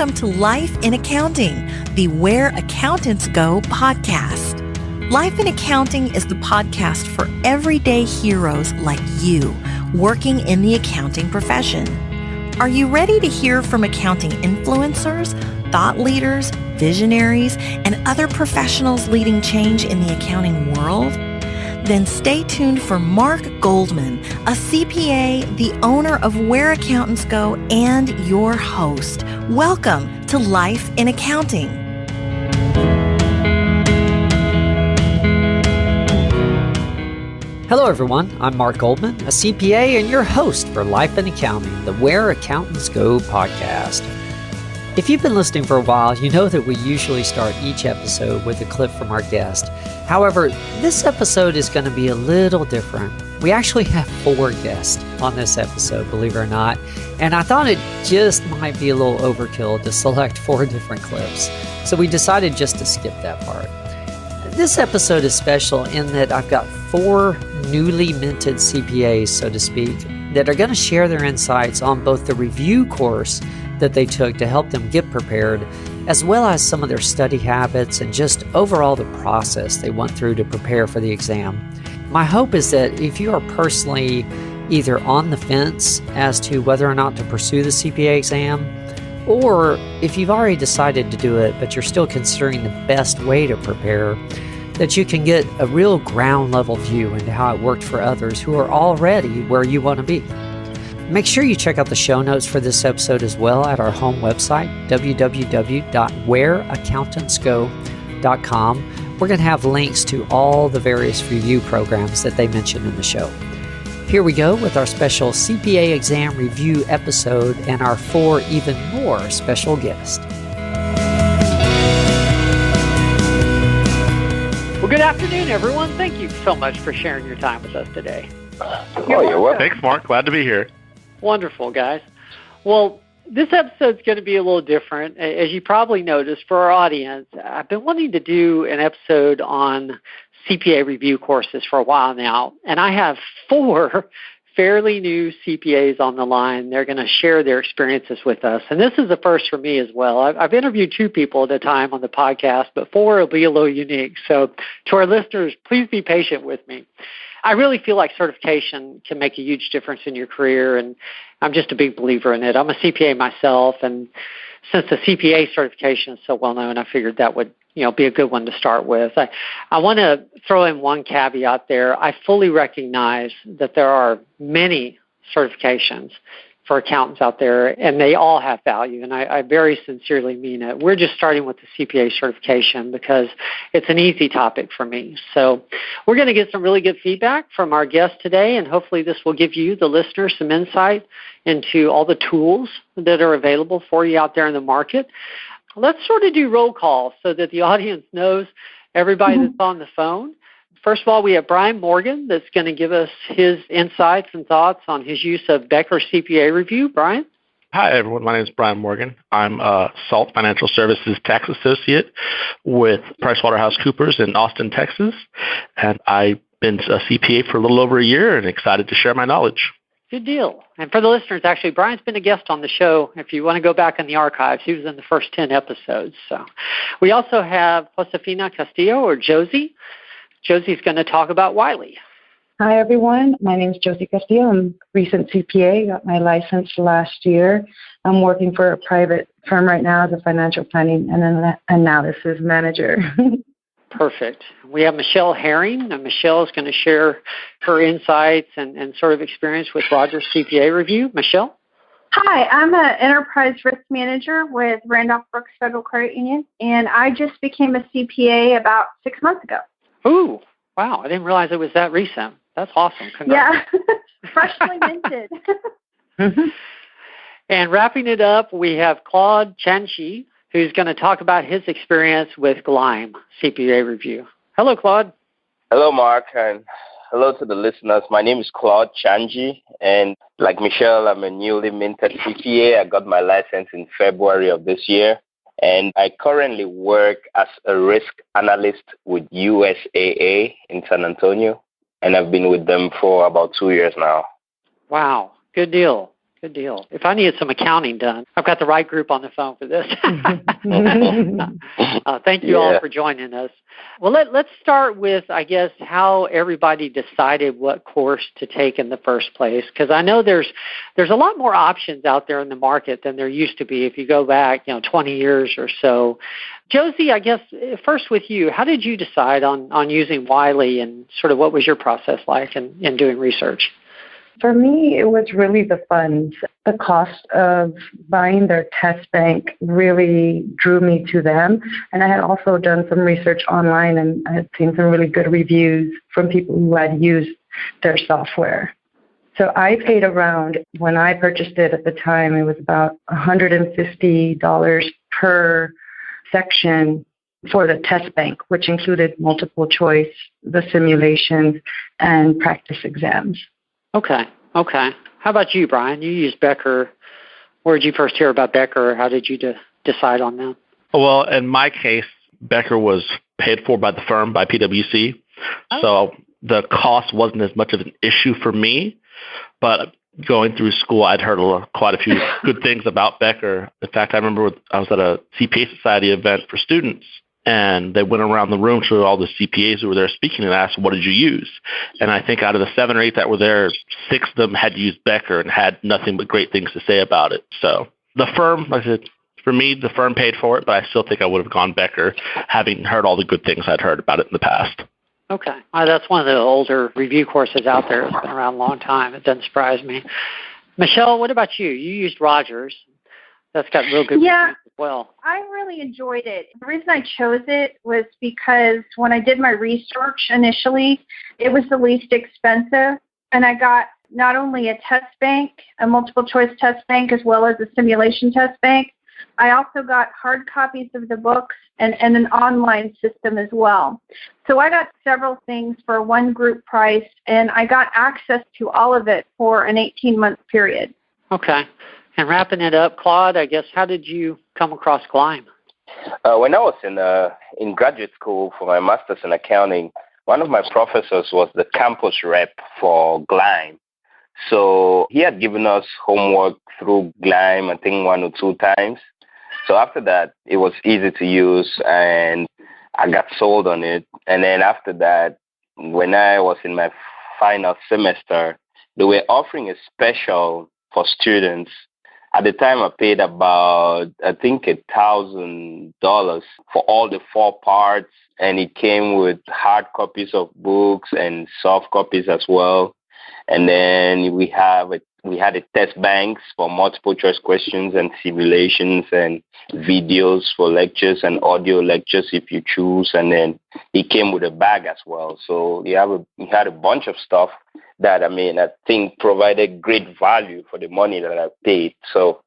Welcome to Life in Accounting, the Where Accountants Go podcast. Life in Accounting is the podcast for everyday heroes like you working in the accounting profession. Are you ready to hear from accounting influencers, thought leaders, visionaries, and other professionals leading change in the accounting world? Then stay tuned for Mark Goldman, a CPA, the owner of Where Accountants Go, and your host. Welcome to Life in Accounting. Hello everyone, I'm Mark Goldman, a CPA and your host for Life in Accounting, the Where Accountants Go podcast. If you've been listening for a while, you know that we usually start each episode with a clip from our guest. However, this episode is going to be a little different. We actually have 4 guests on this episode, believe it or not, and I thought it just might be a little overkill to select 4 different clips, so we decided just to skip that part. This episode is special in that I've got 4 newly minted CPAs, so to speak, that are going to share their insights on both the review course that they took to help them get prepared, as well as some of their study habits and just overall the process they went through to prepare for the exam. My hope is that if you are personally either on the fence as to whether or not to pursue the CPA exam, or if you've already decided to do it but you're still considering the best way to prepare, that you can get a real ground level view into how it worked for others who are already where you want to be. Make sure you check out the show notes for this episode as well at our home website, www.whereaccountantsgo.com. We're going to have links to all the various review programs that they mentioned in the show. Here we go with our special CPA exam review episode and our 4 even more special guests. Well, good afternoon, everyone. Thank you so much for sharing your time with us today. You're welcome. Thanks, Mark. Glad to be here. Wonderful, guys. Well, this episode's going to be a little different. As you probably noticed, for our audience, I've been wanting to do an episode on CPA review courses for a while now, and I have 4 fairly new CPAs on the line. They're going to share their experiences with us, and this is a first for me as well. I've interviewed 2 people at a time on the podcast, but 4 will be a little unique. So to our listeners, please be patient with me. I really feel like certification can make a huge difference in your career, and I'm just a big believer in it. I'm a CPA myself, and since the CPA certification is so well known, I figured that would be a good one to start with. I want to throw in one caveat there. I fully recognize that there are many certifications for accountants out there, and they all have value, and I very sincerely mean it. We're just starting with the CPA certification because it's an easy topic for me. So we're going to get some really good feedback from our guest today, and hopefully this will give you, the listener, some insight into all the tools that are available for you out there in the market. Let's sort of do roll call so that the audience knows everybody that's on the phone. First of all, we have Brian Morgan that's going to give us his insights and thoughts on his use of Becker CPA Review. Brian? Hi, everyone. My name is Brian Morgan. I'm a SALT Financial Services Tax Associate with PricewaterhouseCoopers in Austin, Texas. And I've been a CPA for a little over a year and excited to share my knowledge. Good deal. And for the listeners, actually, Brian's been a guest on the show. If you want to go back in the archives, he was in the first 10 episodes. So we also have Josie Castillo, or Josie. Josie's going to talk about Wiley. Hi, everyone. My name is Josie Castillo. I'm a recent CPA, got my license last year. I'm working for a private firm right now as a financial planning and analysis manager. Perfect. We have Michelle Herring, and Michelle is going to share her insights and sort of experience with Rogers CPA Review. Michelle? Hi, I'm an enterprise risk manager with Randolph Brooks Federal Credit Union, and I just became a CPA about 6 months ago. Ooh, wow. I didn't realize it was that recent. That's awesome. Congrats. Yeah, freshly minted. And wrapping it up, we have Claude Chang, who's going to talk about his experience with Gleim CPA Review. Hello, Claude. Hello, Mark, and hello to the listeners. My name is Claude Chang, and like Michelle, I'm a newly minted CPA. I got my license in February of this year. And I currently work as a risk analyst with USAA in San Antonio, and I've been with them for about 2 years now. Wow, good deal. Good deal. If I needed some accounting done, I've got the right group on the phone for this. Thank you all for joining us. Well, let's start with, I guess, how everybody decided what course to take in the first place, because I know there's a lot more options out there in the market than there used to be if you go back 20 years or so. Josie, I guess first with you, how did you decide on using Wiley, and sort of what was your process like in doing research? For me, it was really the funds. The cost of buying their test bank really drew me to them. And I had also done some research online, and I had seen some really good reviews from people who had used their software. So I paid around, when I purchased it at the time, it was about $150 per section for the test bank, which included multiple choice, the simulations, and practice exams. Okay. How about you, Brian? You used Becker. Where did you first hear about Becker, or how did you decide on them? Well, in my case, Becker was paid for by the firm, by PwC. Oh. So the cost wasn't as much of an issue for me. But going through school, I'd heard quite a few good things about Becker. In fact, I remember I was at a CPA Society event for students, and they went around the room to all the CPAs who were there speaking and asked, what did you use? And I think out of the 7 or 8 that were there, 6 of them had used Becker and had nothing but great things to say about it. So the firm, like I said, for me, the firm paid for it, but I still think I would have gone Becker, having heard all the good things I'd heard about it in the past. Okay. That's one of the older review courses out there. It's been around a long time. It doesn't surprise me. Michelle, what about you? You used Rogers. That's got real good reviews as well. I really enjoyed it. The reason I chose it was because when I did my research initially, it was the least expensive, and I got not only a test bank, a multiple choice test bank, as well as a simulation test bank. I also got hard copies of the books and an online system as well. So I got several things for one group price, and I got access to all of it for an 18-month period. Okay. And wrapping it up, Claude, I guess, how did you come across Gleim? When I was in graduate school for my master's in accounting, one of my professors was the campus rep for Gleim. So he had given us homework through Gleim, I think 1 or 2 times. So after that, it was easy to use, and I got sold on it. And then after that, when I was in my final semester, they were offering a special for students. At the time, I paid about, I think, $1,000 for all the 4 parts, and it came with hard copies of books and soft copies as well. And then we had a test banks for multiple choice questions and simulations and videos for lectures and audio lectures if you choose. And then it came with a bag as well. So we had a bunch of stuff that, I think provided great value for the money that I paid. So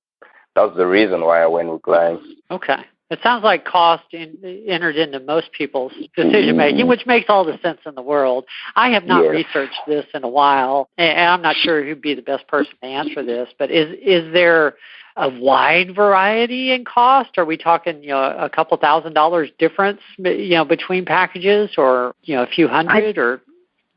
that was the reason why I went with Gleim. Okay. It sounds like cost entered into most people's decision-making, which makes all the sense in the world. I have not researched this in a while, and I'm not sure who'd be the best person to answer this, but is there a wide variety in cost? Are we talking, a couple $1,000 difference, between packages, or, a few hundred, or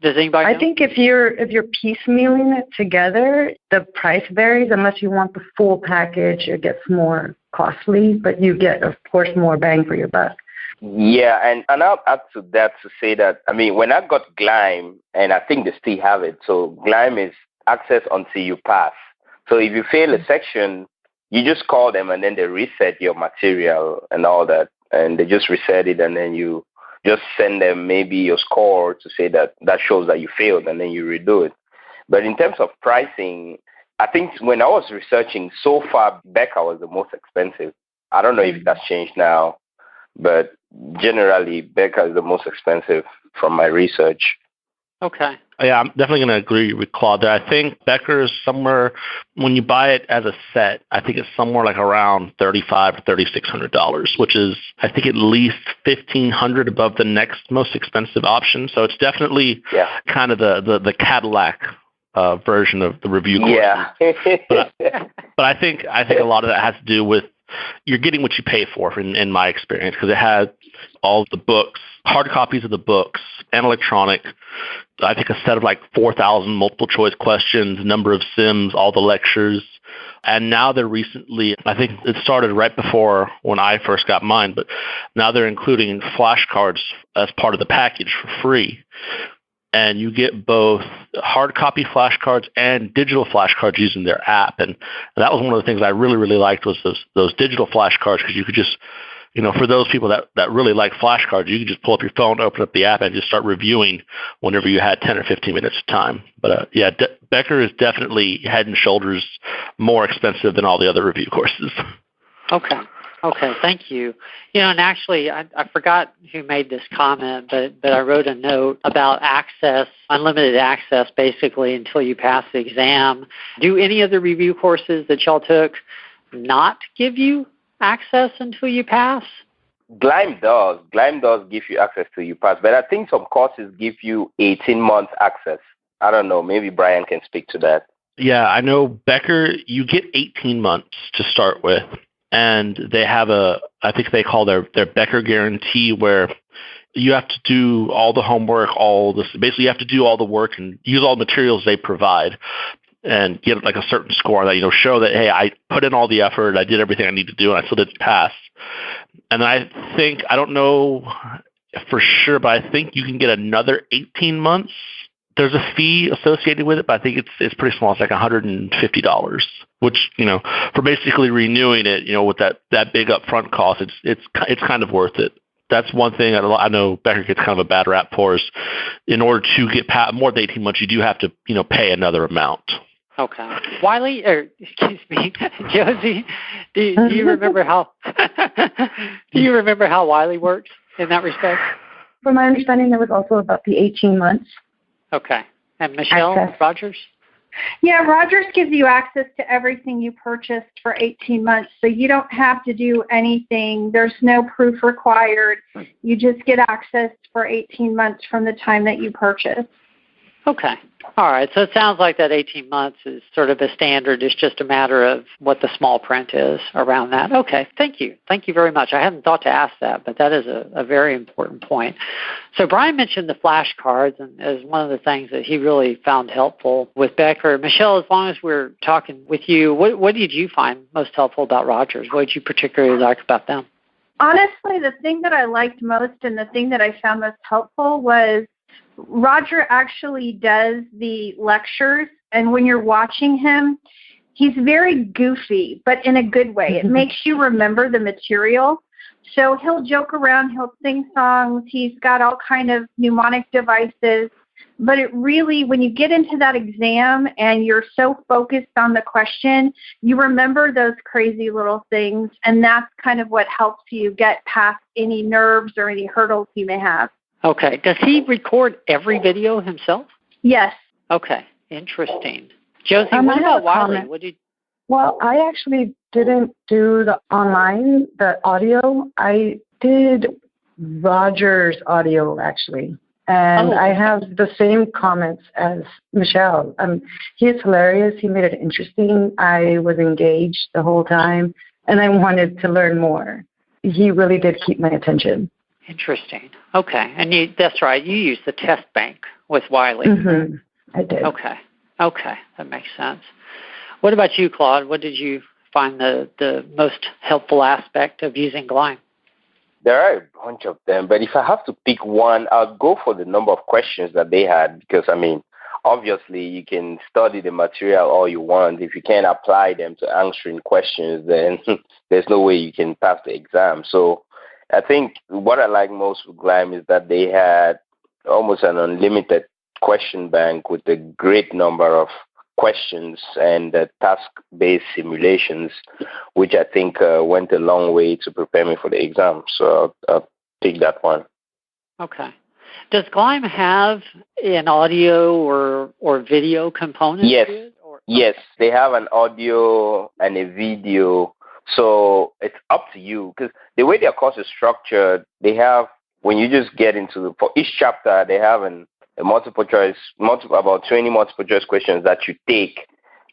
does anybody know? I think if you're piecemealing it together, the price varies. Unless you want the full package, it gets more costly, but you get, of course, more bang for your buck. Yeah, and I'll add to that to say that, when I got Gleim, and I think they still have it, so Gleim is access until you pass. So if you fail a section, you just call them, and then they reset your material and all that, and they just reset it, and then you just send them maybe your score to say that shows that you failed, and then you redo it. But in terms of pricing, I think when I was researching, so far, Becker was the most expensive. I don't know if that's changed now, but generally, Becker is the most expensive from my research. Okay. Yeah, I'm definitely going to agree with Claude there. I think Becker is somewhere, when you buy it as a set, I think it's somewhere like around $3,500 to $3,600, which is, I think, at least $1,500 above the next most expensive option. So it's definitely kind of the Cadillac version of the review course. Yeah. but I think a lot of that has to do with you're getting what you pay for in my experience, because it had all the books, hard copies of the books, and electronic. I think a set of like 4,000 multiple choice questions, number of sims, all the lectures, And now they're recently, I think it started right before when I first got mine, but now they're including flashcards as part of the package for free. And you get both hard copy flashcards and digital flashcards using their app. And that was one of the things I really, really liked was those digital flashcards, because you could just, for those people that really like flashcards, you can just pull up your phone, open up the app, and just start reviewing whenever you had 10 or 15 minutes of time. But Becker is definitely head and shoulders more expensive than all the other review courses. Okay, thank you. And actually, I forgot who made this comment, but I wrote a note about access, unlimited access, basically, until you pass the exam. Do any of the review courses that y'all took not give you access until you pass? GLIME does. GLIME does give you access till you pass, but I think some courses give you 18 months access. I don't know. Maybe Brian can speak to that. Yeah, I know Becker, you get 18 months to start with, and they have I think they call their Becker guarantee, where you have to do all the homework, basically you have to do all the work and use all the materials they provide and get like a certain score that, show that, hey, I put in all the effort, I did everything I need to do, and I still didn't pass. And I don't know for sure, but I think you can get another 18 months. There's a fee associated with it, but I think it's pretty small. It's like $150, which, for basically renewing it, with that big upfront cost, it's kind of worth it. That's one thing I know Becker gets kind of a bad rap for, is in order to get more than 18 months, you do have to, pay another amount. Okay. Wiley, Josie, do you remember how Wiley works in that respect? From my understanding, there was also about the 18 months. Okay. And Michelle, access. Rogers? Yeah, Rogers gives you access to everything you purchased for 18 months, so you don't have to do anything. There's no proof required. You just get access for 18 months from the time that you purchase. Okay. All right. So it sounds like that 18 months is sort of a standard. It's just a matter of what the small print is around that. Okay. Thank you. Thank you very much. I hadn't thought to ask that, but that is a very important point. So Brian mentioned the flashcards and as one of the things that he really found helpful with Becker. Michelle, as long as we're talking with you, what did you find most helpful about Rogers? What did you particularly like about them? Honestly, the thing that I liked most and the thing that I found most helpful was Roger actually does the lectures, and when you're watching him, he's very goofy, but in a good way. It makes you remember the material. So he'll joke around, he'll sing songs, he's got all kind of mnemonic devices, but it really, when you get into that exam and you're so focused on the question, you remember those crazy little things, and that's kind of what helps you get past any nerves or any hurdles you may have. Okay. Does he record every video himself? Yes. Okay. Interesting. Josie, what about Wiley? Well, I actually didn't do the audio. I did Roger's audio, actually. And I have the same comments as Michelle. He is hilarious. He made it interesting. I was engaged the whole time, and I wanted to learn more. He really did keep my attention. Interesting. Okay. And that's right. You used the test bank with Wiley. Mm-hmm. I did. Okay. That makes sense. What about you, Claude? What did you find the most helpful aspect of using GLIME? There are a bunch of them, but if I have to pick one, I'll go for the number of questions that they had, because, obviously you can study the material all you want. If you can't apply them to answering questions, then there's no way you can pass the exam. So I think what I like most with GLIME is that they had almost an unlimited question bank with a great number of questions and task-based simulations, which I think went a long way to prepare me for the exam. So I'll take that one. Okay. Does GLIME have an audio or video component yes. to it? Yes, they have an audio and a video. So it's up to you, because the way their course is structured, they have, when you just get for each chapter, they have a multiple choice, about 20 multiple choice questions that you take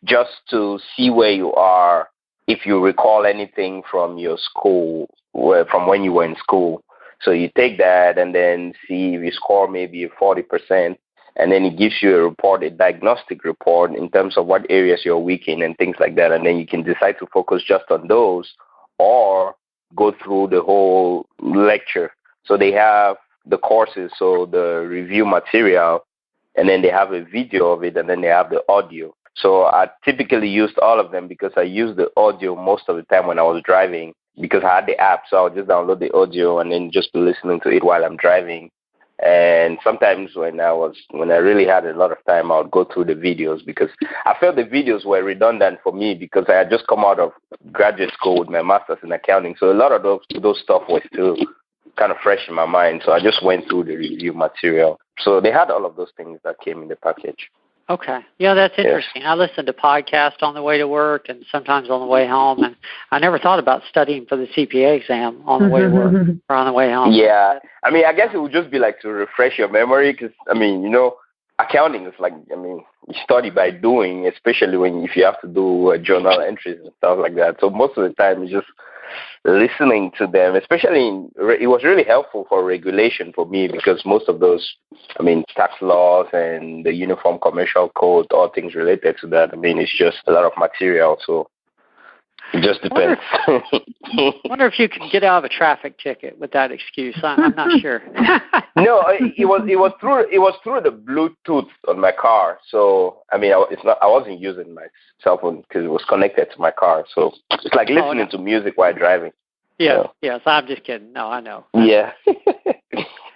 just to see where you are, if you recall anything from your school, from when you were in school. So you take that and then see if you score maybe 40%, and then it gives you a report, a diagnostic report in terms of what areas you're weak in and things like that. And then you can decide to focus just on those or go through the whole lecture. So they have the courses, so the review material, and then they have a video of it, and then they have the audio. So I typically used all of them because I used the audio most of the time when I was driving because I had the app. So I'll just download the audio and then just be listening to it while I'm driving. And sometimes when I really had a lot of time, I would go through the videos because I felt the videos were redundant for me because I had just come out of graduate school with my master's in accounting. So a lot of those stuff was still kind of fresh in my mind. So I just went through the review material. So they had all of those things that came in the package. Okay. Yeah, that's interesting. I listen to podcasts on the way to work and sometimes on the way home, and I never thought about studying for the CPA exam on the way to work or on the way home. Yeah. I mean, I guess it would just be like to refresh your memory because, I mean, accounting is like, I mean, you study by doing, especially if you have to do journal entries and stuff like that. So most of the time it's just listening to them, especially it was really helpful for regulation for me because most of those, I mean, tax laws and the Uniform Commercial Code, all things related to that. I mean, it's just a lot of material, so it just depends. Wonder if you could get out of a traffic ticket with that excuse. I'm not sure. No, it was through the Bluetooth on my car. So I mean, I wasn't using my cell phone because it was connected to my car. So it's like listening to music while driving. Yeah. Yes, I'm just kidding. No, I know. Yeah.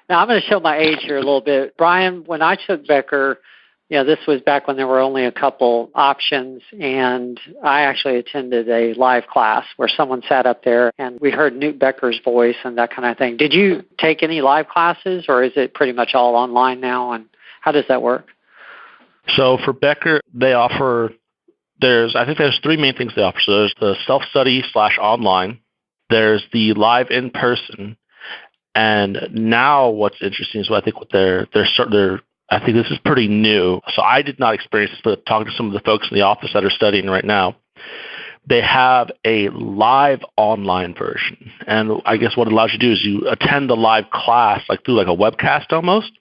Now I'm going to show my age here a little bit, Brian. When I took Becker, this was back when there were only a couple options, and I actually attended a live class where someone sat up there and we heard Newt Becker's voice and that kind of thing. Did you take any live classes, or is it pretty much all online now, and how does that work? So for Becker, they offer, I think there's three main things they offer. So there's the self-study / online, there's the live in-person, and now what's interesting is I think what I think this is pretty new. So I did not experience this, but talking to some of the folks in the office that are studying right now, they have a live online version. And I guess what it allows you to do is you attend the live class like through like a webcast almost.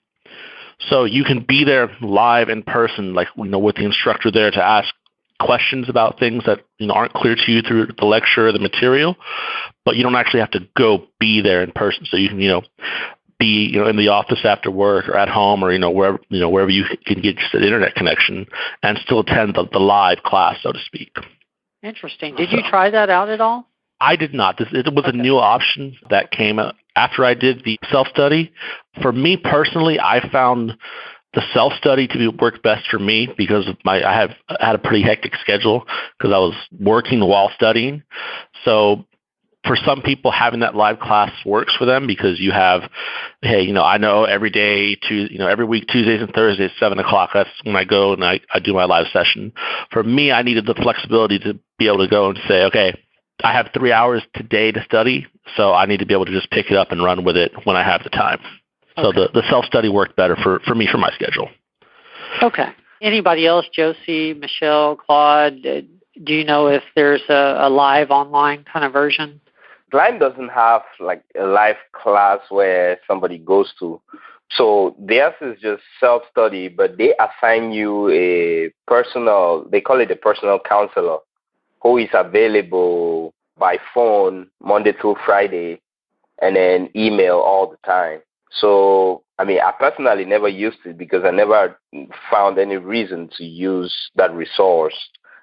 So you can be there live in person, like, with the instructor there to ask questions about things that aren't clear to you through the lecture or the material, but you don't actually have to go be there in person. So you can, be in the office after work or at home or wherever you can get just an internet connection and still attend the live class, so to speak. Interesting. Did you try that out at all? I did not. It was a new option that came after I did the self-study. For me personally, I found the self-study to work best for me because of I had a pretty hectic schedule because I was working while studying. So for some people, having that live class works for them because you have, I know every day, every week, Tuesdays and Thursdays, 7:00. That's when I go and I do my live session. For me, I needed the flexibility to be able to go and say, okay, I have 3 hours today to study, so I need to be able to just pick it up and run with it when I have the time. Okay. So the self-study worked better for me, for my schedule. Okay. Anybody else, Josie, Michelle, Claude, do you know if there's a live online kind of version? Lime doesn't have like a live class where somebody goes to. So theirs is just self-study, but they assign you they call it a personal counselor who is available by phone Monday through Friday and then email all the time. So, I mean, I personally never used it because I never found any reason to use that resource.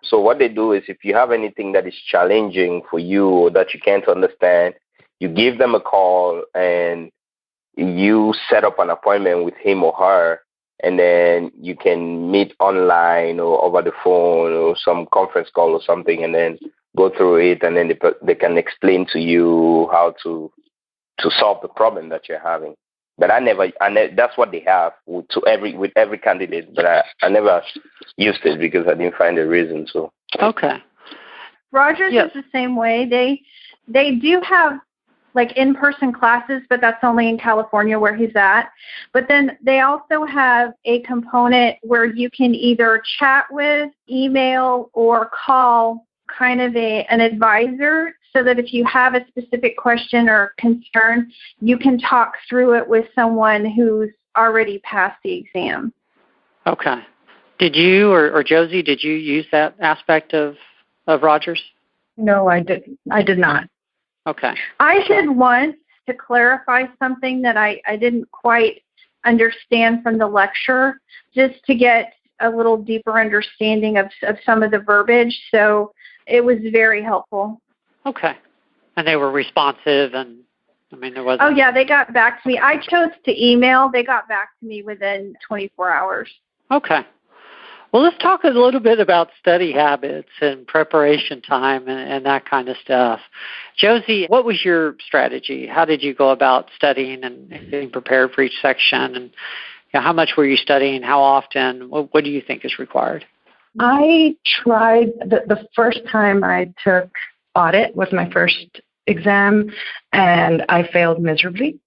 So what they do is if you have anything that is challenging for you or that you can't understand, you give them a call and you set up an appointment with him or her, and then you can meet online or over the phone or some conference call or something and then go through it, and then they can explain to you how to solve the problem that you're having. But that's what they have with every candidate. But I never used it because I didn't find a reason. So okay. Rogers is the same way. They do have like in-person classes, but that's only in California where he's at. But then they also have a component where you can either chat with, email, or call kind of an advisor, so that if you have a specific question or concern, you can talk through it with someone who's already passed the exam. Okay. Did you or Josie, did you use that aspect of Rogers? No, I did not. Okay. I did once to clarify something that I didn't quite understand from the lecture, just to get a little deeper understanding of some of the verbiage. So it was very helpful. Okay. And they were responsive, and there wasn't... Oh, yeah, they got back to me. I chose to email. They got back to me within 24 hours. Okay. Well, let's talk a little bit about study habits and preparation time and that kind of stuff. Josie, what was your strategy? How did you go about studying and getting prepared for each section? And how much were you studying? How often? What do you think is required? I tried, the first time I took Audit was my first exam, and I failed miserably.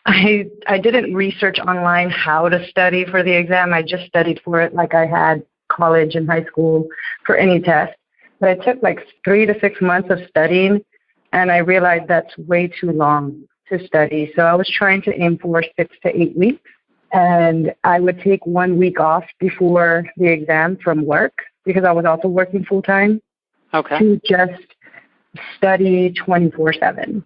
I didn't research online how to study for the exam. I just studied for it like I had college and high school for any test. But it took like 3 to 6 months of studying, and I realized that's way too long to study. So I was trying to aim for 6 to 8 weeks, and I would take 1 week off before the exam from work because I was also working full time. Okay. To just study 24/7.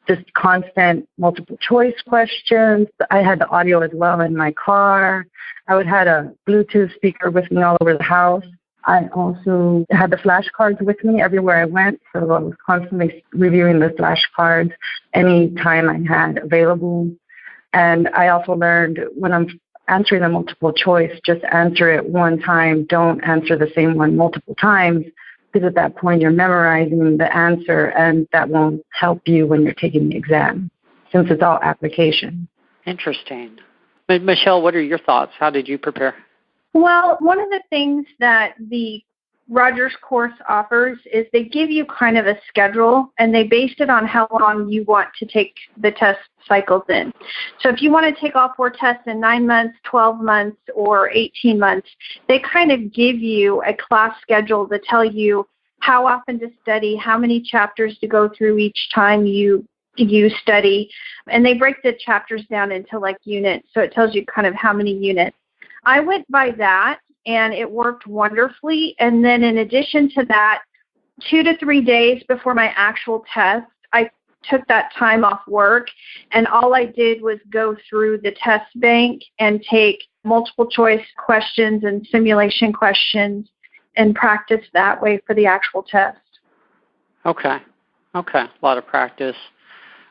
Just constant multiple choice questions. I had the audio as well in my car. I would have a Bluetooth speaker with me all over the house. I also had the flashcards with me everywhere I went, so I was constantly reviewing the flashcards any time I had available. And I also learned when I'm answering a multiple choice, just answer it one time. Don't answer the same one multiple times, because at that point you're memorizing the answer, and that won't help you when you're taking the exam, since it's all application. Interesting. Michelle, what are your thoughts? How did you prepare? Well, one of the things that the Rogers course offers is they give you kind of a schedule, and they base it on how long you want to take the test cycles in. So if you want to take all 4 tests in 9 months, 12 months, or 18 months, they kind of give you a class schedule to tell you how often to study, how many chapters to go through each time you study. And they break the chapters down into like units, so it tells you kind of how many units. I went by that, and it worked wonderfully. And then in addition to that, 2 to 3 days before my actual test, I took that time off work, and all I did was go through the test bank and take multiple choice questions and simulation questions and practice that way for the actual test. Okay. A lot of practice.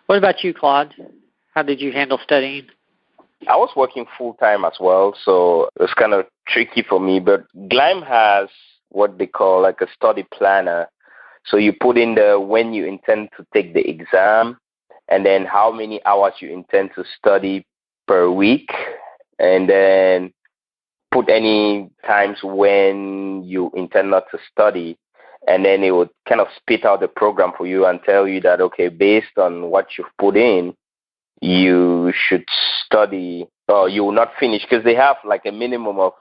What about you, Claude? How did you handle studying? I was working full-time as well, so it was kind of tricky for me. But GLIME has what they call like a study planner. So you put in when you intend to take the exam, and then how many hours you intend to study per week, and then put any times when you intend not to study. And then it would kind of spit out the program for you and tell you that, okay, based on what you've put in, you should study, or you will not finish, because they have like a minimum of,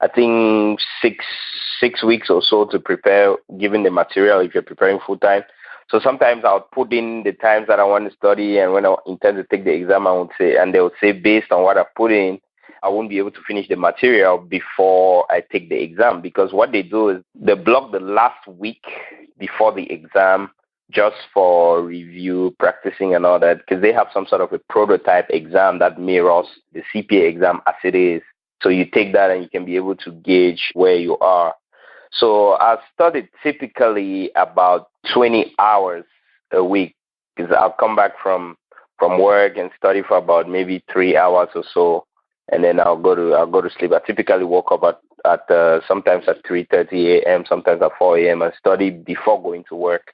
I think, six weeks or so to prepare, given the material if you're preparing full time. So sometimes I'll put in the times that I want to study, and when I intend to take the exam, I would say, and they would say, based on what I put in, I won't be able to finish the material before I take the exam, because what they do is they block the last week before the exam just for review, practicing and all that, because they have some sort of a prototype exam that mirrors the CPA exam as it is. So you take that and you can be able to gauge where you are. So I studied typically about 20 hours a week, because I'll come back from work and study for about maybe 3 hours or so, and then I'll go to sleep. I typically woke up at sometimes at 3:30 a.m., sometimes at 4 a.m. and study before going to work.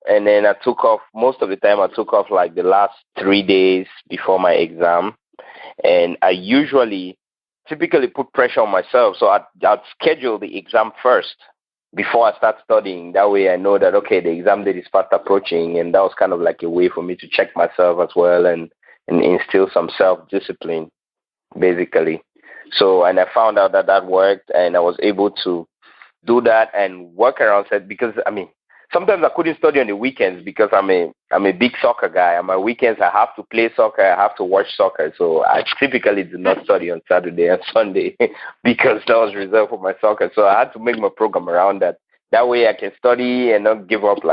And then I took off, most of the time I took off like the last 3 days before my exam. And I typically put pressure on myself. So I'd schedule the exam first before I start studying. That way I know that, okay, the exam date is fast approaching. And that was kind of like a way for me to check myself as well and instill some self-discipline, basically. So, and I found out that worked, and I was able to do that and work around it, because, sometimes I couldn't study on the weekends because I'm a big soccer guy. On my weekends, I have to play soccer. I have to watch soccer. So I typically do not study on Saturday and Sunday because that was reserved for my soccer. So I had to make my program around that. That way I can study and not give up a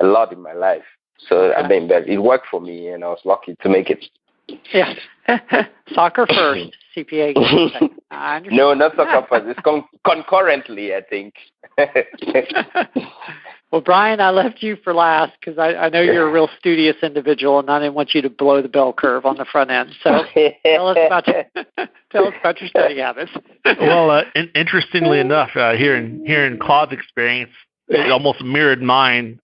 lot in my life. So I mean, that it worked for me, and I was lucky to make it. Yeah. Soccer first, CPA exam second. I understand. No, not soccer first. It's concurrently, I think. Well, Brian, I left you for last because I know you're a real studious individual, and I didn't want you to blow the bell curve on the front end. So tell us about your study habits. Well, interestingly enough, hearing Claude's experience, it almost mirrored mine.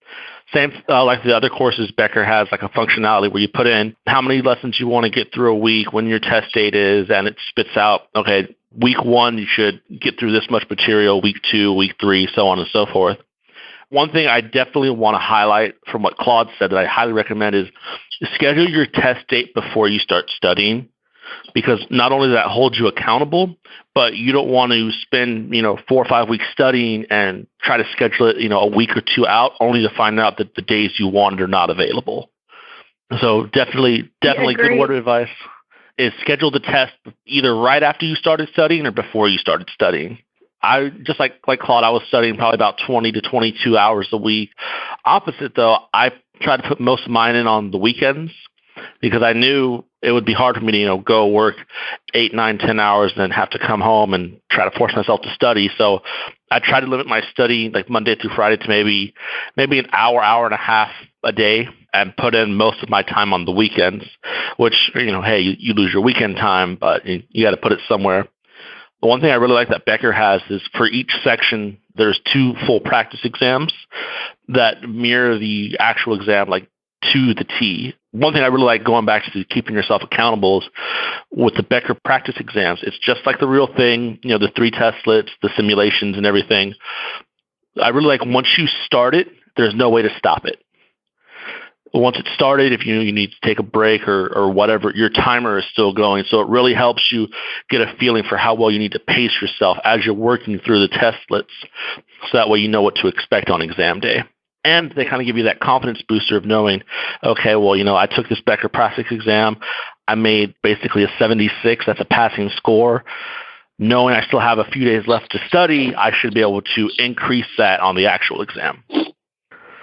Same like the other courses, Becker has like a functionality where you put in how many lessons you want to get through a week, when your test date is, and it spits out, okay, week 1, you should get through this much material, week 2, week 3, so on and so forth. One thing I definitely want to highlight from what Claude said that I highly recommend is schedule your test date before you start studying, because not only does that hold you accountable, but you don't want to spend 4 or 5 weeks studying and try to schedule it a week or 2 out only to find out that the days you wanted are not available. So definitely good word of advice is schedule the test either right after you started studying or before you started studying. I just like Claude, I was studying probably about 20 to 22 hours a week. Opposite though, I tried to put most of mine in on the weekends because I knew it would be hard for me to go work 8, 9, 10 hours and then have to come home and try to force myself to study. So I tried to limit my study like Monday through Friday to maybe an hour and a half a day, and put in most of my time on the weekends, which, hey, you lose your weekend time, but you got to put it somewhere. The one thing I really like that Becker has is for each section, there's 2 full practice exams that mirror the actual exam like to the T. One thing I really like going back to keeping yourself accountable is with the Becker practice exams. It's just like the real thing, the 3 test slits, the simulations and everything. I really like once you start it, there's no way to stop it. Once it's started, if you need to take a break or whatever, your timer is still going. So it really helps you get a feeling for how well you need to pace yourself as you're working through the test slits. So that way you know what to expect on exam day. And they kind of give you that confidence booster of knowing, okay, well, I took this Becker practice exam. I made basically a 76. That's a passing score. Knowing I still have a few days left to study, I should be able to increase that on the actual exam.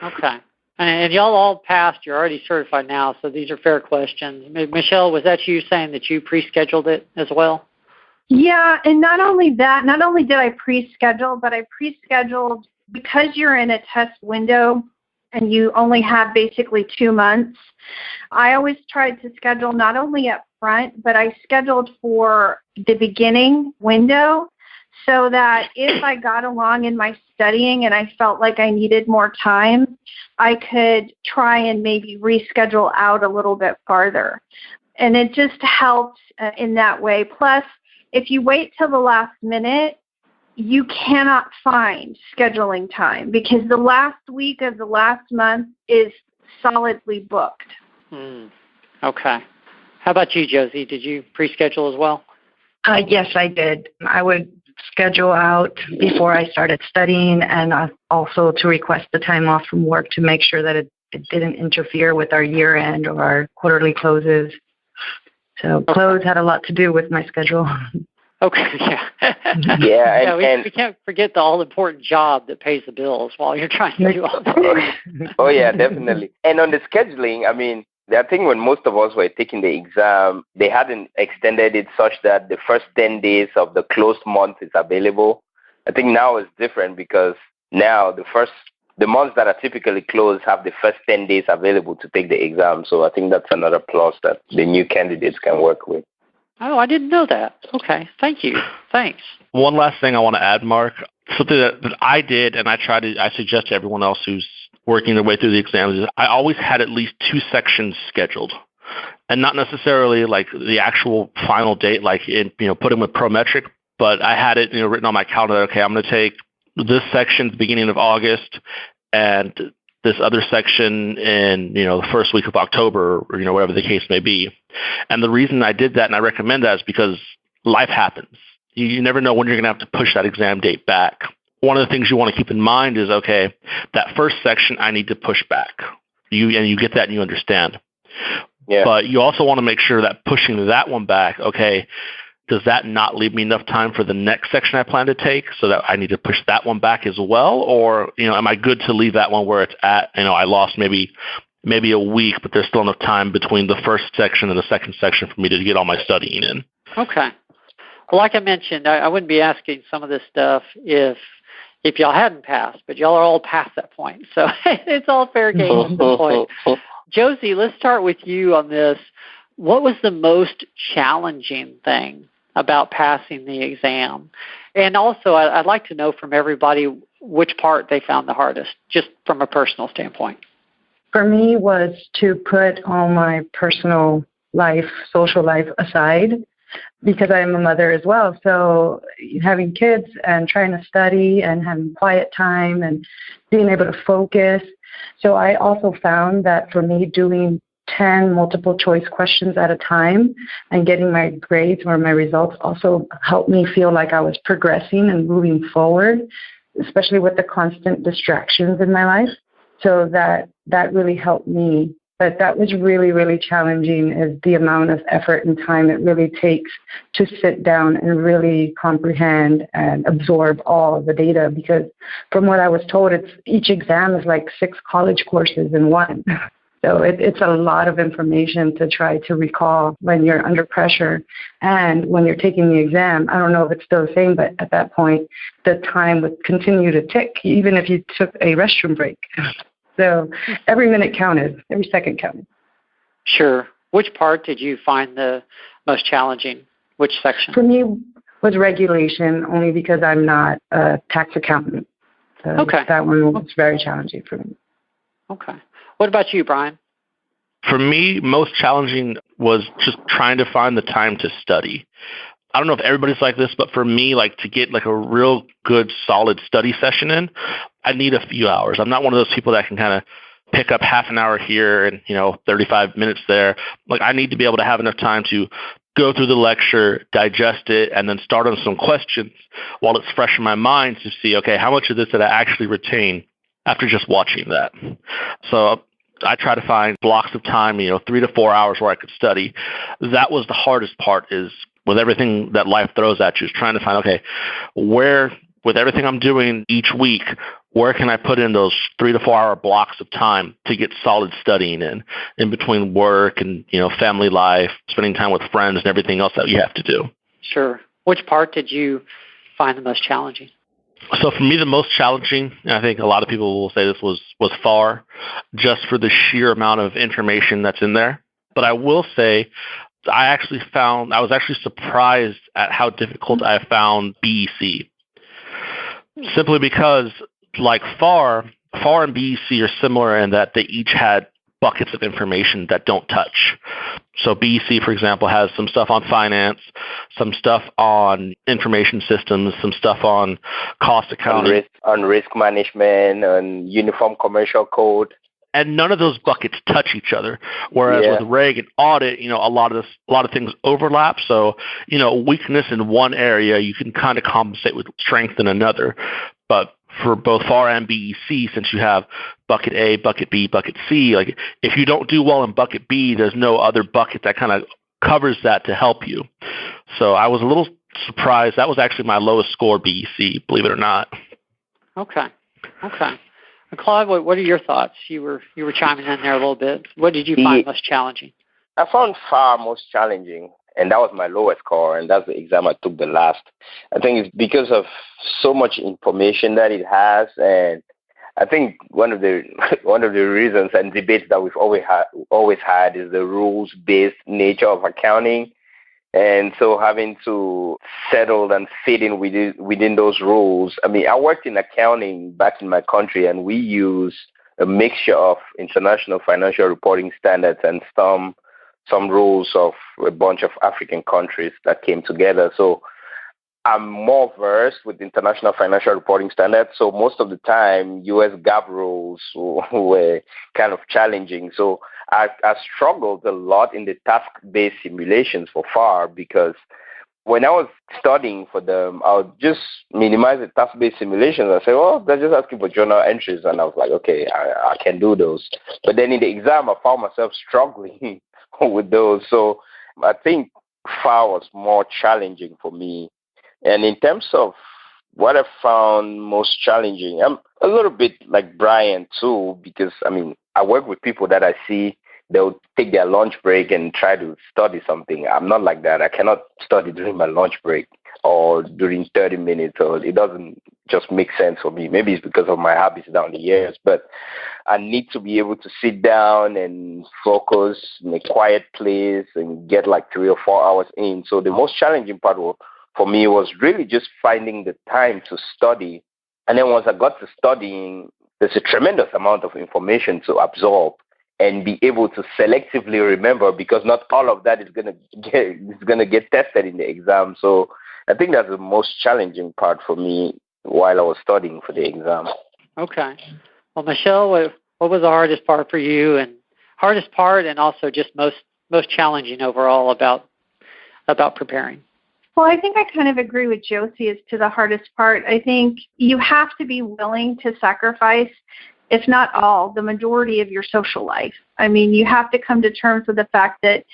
Okay. And y'all all passed. You're already certified now, so these are fair questions. Michelle, was that you saying that you pre-scheduled it as well? Yeah, and not only did I pre-schedule, but I pre-scheduled because you're in a test window and you only have basically 2 months. I always tried to schedule not only up front, but I scheduled for the beginning window so that if I got along in my studying and I felt like I needed more time, I could try and maybe reschedule out a little bit farther. And it just helps in that way. Plus, if you wait till the last minute, you cannot find scheduling time because the last week of the last month is solidly booked. Okay. How about you, Josie? Did you pre-schedule as well? Yes, I did. I would schedule out before I started studying, and also to request the time off from work to make sure that it didn't interfere with our year end or our quarterly closes. So close had a lot to do with my schedule. Okay, yeah. We can't forget the all-important job that pays the bills while you're trying to do all that. Oh, yeah, definitely. And on the scheduling, I think when most of us were taking the exam, they hadn't extended it such that the first 10 days of the closed month is available. I think now it's different because now the months that are typically closed have the first 10 days available to take the exam. So I think that's another plus that the new candidates can work with. Oh, I didn't know that. Okay, thank you. Thanks. One last thing I want to add, Mark. Something that I did, and I suggest to everyone else who's working their way through the exams, is I always had at least 2 sections scheduled, and not necessarily like the actual final date, like put in with Prometric, but I had it written on my calendar. Okay, I'm going to take this section at the beginning of August, and this other section in the first week of October, or whatever the case may be. And the reason I did that, and I recommend that, is because life happens. You never know when you're going to have to push that exam date back. one of the things you want to keep in mind is, okay, that first section I need to push back. You get that and you understand. Yeah. But you also want to make sure that pushing that one back, okay, does that not leave me enough time for the next section I plan to take so that I need to push that one back as well? Or, am I good to leave that one where it's at? I lost maybe a week, but there's still enough time between the first section and the second section for me to get all my studying in. Okay. Well, like I mentioned, I wouldn't be asking some of this stuff if y'all hadn't passed, but y'all are all past that point. So it's all fair game at this point. Josie, let's start with you on this. What was the most challenging thing about passing the exam? And also, I'd like to know from everybody which part they found the hardest, just from a personal standpoint. For me, was to put all my personal life, social life aside, because I am a mother as well. So having kids and trying to study and having quiet time and being able to focus. So I also found that for me, doing 10 multiple choice questions at a time and getting my grades or my results also helped me feel like I was progressing and moving forward, especially with the constant distractions in my life. So that really helped me. But that was really, really challenging, is the amount of effort and time it really takes to sit down and really comprehend and absorb all the data. Because from what I was told, each exam is like 6 college courses in one. So it's a lot of information to try to recall when you're under pressure. And when you're taking the exam, I don't know if it's still the same, but at that point, the time would continue to tick, even if you took a restroom break. So every minute counted, every second counted. Sure. Which part did you find the most challenging? Which section? For me, was regulation, only because I'm not a tax accountant. So okay. That one was very challenging for me. Okay. What about you, Brian? For me, most challenging was just trying to find the time to study. I don't know if everybody's like this, but for me, to get a real good, solid study session in, I need a few hours. I'm not one of those people that can kind of pick up half an hour here and, 35 minutes there. I need to be able to have enough time to go through the lecture, digest it, and then start on some questions while it's fresh in my mind to see, okay, how much of this did I actually retain after just watching that? So I try to find blocks of time, 3 to 4 hours where I could study. That was the hardest part, is with everything that life throws at you, is trying to find, okay, where, with everything I'm doing each week, where can I put in those 3 to 4 hour blocks of time to get solid studying in between work and, family life, spending time with friends and everything else that you have to do. Sure. Which part did you find the most challenging? So for me, the most challenging, and I think a lot of people will say this, was FAR, just for the sheer amount of information that's in there. But I will say, I was actually surprised at how difficult I found BEC. Simply because, like FAR and BEC are similar in that they each had buckets of information that don't touch. So BEC, for example, has some stuff on finance, some stuff on information systems, some stuff on cost accounting. On risk management, on uniform commercial code. And none of those buckets touch each other. Whereas with reg and audit, a lot of things overlap. So, weakness in one area, you can kind of compensate with strength in another. But for both FAR and BEC, since you have bucket A, bucket B, bucket C, if you don't do well in bucket B, there's no other bucket that kind of covers that to help you. So I was a little surprised. That was actually my lowest score, BEC, believe it or not. Okay. Claude, what are your thoughts? You were chiming in there a little bit. What did you find most challenging? I found FAR most challenging, and that was my lowest score, and that's the exam I took the last. I think it's because of so much information that it has, and I think one of the reasons and debates that we've always had is the rules-based nature of accounting. And so having to settle and fit in within those rules. I mean, I worked in accounting back in my country, and we use a mixture of international financial reporting standards and some rules of a bunch of African countries that came together. So I'm more versed with international financial reporting standards. So most of the time, U.S. GAAP rules were kind of challenging. So I struggled a lot in the task-based simulations for FAR because when I was studying for them, I would just minimize the task-based simulations. I say, well, they're just asking for journal entries. And I was like, okay, I can do those. But then in the exam, I found myself struggling with those. So I think FAR was more challenging for me. And in terms of what I found most challenging, I'm a little bit like Brian too, because, I work with people that I see they'll take their lunch break and try to study something. I'm not like that. I cannot study during my lunch break or during 30 minutes, or it doesn't just make sense for me. Maybe it's because of my habits down the years, but I need to be able to sit down and focus in a quiet place and get like 3 or 4 hours in. So the most challenging part for me was really just finding the time to study. And then once I got to studying, there's a tremendous amount of information to absorb and be able to selectively remember, because not all of that is gonna get tested in the exam. So I think that's the most challenging part for me while I was studying for the exam. Okay. Well, Michelle, what was the hardest part for you, and also just most challenging overall about preparing? Well, I think I kind of agree with Josie as to the hardest part. I think you have to be willing to sacrifice, if not all, the majority of your social life. You have to come to terms with the fact that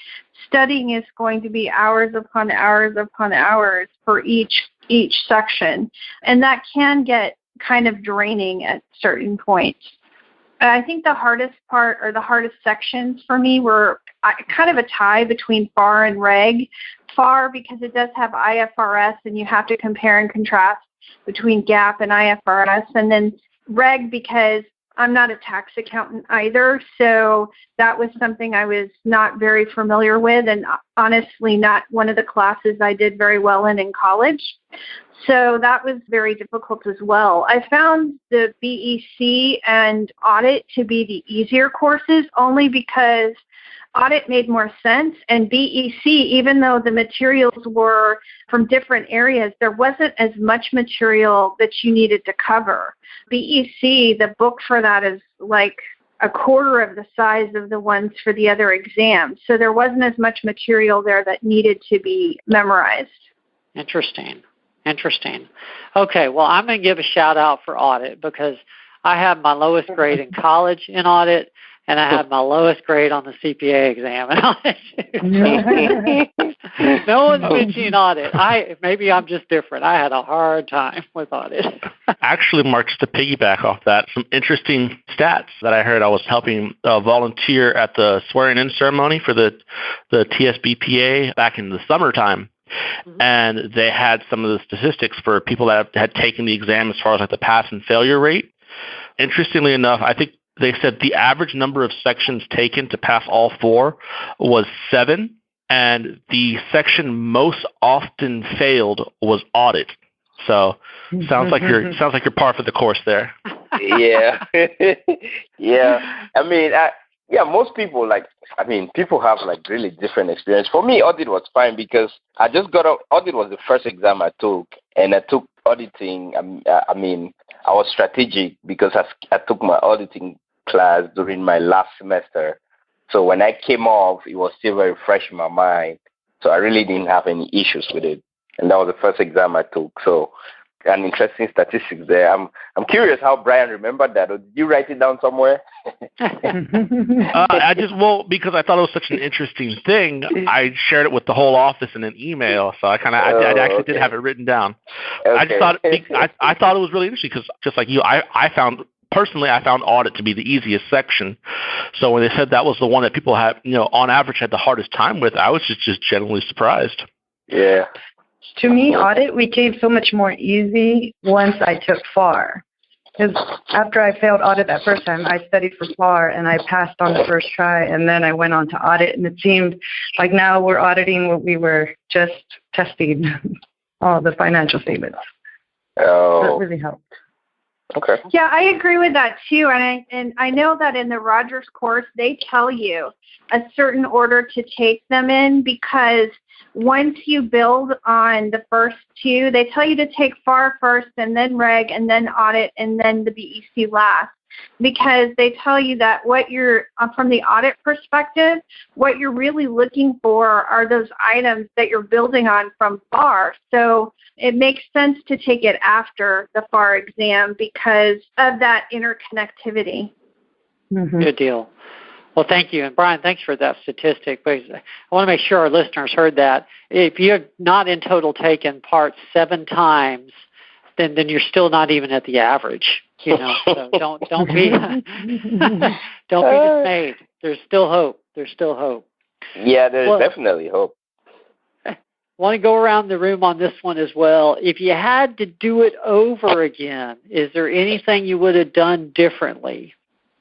studying is going to be hours upon hours upon hours for each section. And that can get kind of draining at certain points. I think the hardest part, or the hardest sections for me, were kind of a tie between FAR and Reg. FAR because it does have IFRS, and you have to compare and contrast between GAAP and IFRS. And then Reg because I'm not a tax accountant either, so that was something I was not very familiar with, and honestly not one of the classes I did very well in college. So that was very difficult as well. I found the BEC and Audit to be the easier courses, only because Audit made more sense, and BEC, even though the materials were from different areas, there wasn't as much material that you needed to cover. BEC, the book for that is like a quarter of the size of the ones for the other exams, so there wasn't as much material there that needed to be memorized. Interesting. Okay, well, I'm going to give a shout out for Audit, because I had my lowest grade in college in Audit, and I had my lowest grade on the CPA exam in Audit. No one's mentioning Audit. Maybe I'm just different. I had a hard time with Audit. Actually, Mark, just to piggyback off that, some interesting stats that I heard. I was helping volunteer at the swearing-in ceremony for the TSBPA back in the summertime. Mm-hmm. And they had some of the statistics for people that had taken the exam as far as like the pass and failure rate. Interestingly enough, I think they said the average number of sections taken to pass all 4 was 7, and the section most often failed was Audit. So sounds like you're par for the course there. Yeah, yeah. Most people people have like really different experience. For me, Audit was fine because I just got out. Audit was the first exam I took, and I took auditing. I was strategic because I took my auditing class during my last semester. So when I came off, it was still very fresh in my mind. So I really didn't have any issues with it. And that was the first exam I took. So an interesting statistics there. I'm curious how Brian remembered that. Or did you write it down somewhere? Because I thought it was such an interesting thing, I shared it with the whole office in an email. So I actually did have it written down. Okay. I just thought I thought it was really interesting because just like you, I found Audit to be the easiest section. So when they said that was the one that people had, on average had the hardest time with, I was just genuinely surprised. Yeah. To me, Audit became so much more easy once I took FAR. Because after I failed Audit that first time, I studied for FAR, and I passed on the first try, and then I went on to Audit, and it seemed like now we're auditing what we were just testing, all the financial statements. Oh. So it really helped. Okay. Yeah, I agree with that too, and I know that in the Rogers course they tell you a certain order to take them in because once you build on the first two, they tell you to take FAR first and then Reg and then Audit and then the BEC last, because they tell you that what you're, from the audit perspective, what you're really looking for are those items that you're building on from FAR. So it makes sense to take it after the FAR exam because of that interconnectivity. Mm-hmm. Good deal. Well, thank you. And Brian, thanks for that statistic. Because I want to make sure our listeners heard that. If you're not in total taken parts 7 times, then you're still not even at the average. You know, so don't be don't be dismayed. There's still hope. There's still hope. Yeah, there's definitely hope. I want to go around the room on this one as well. If you had to do it over again, is there anything you would have done differently?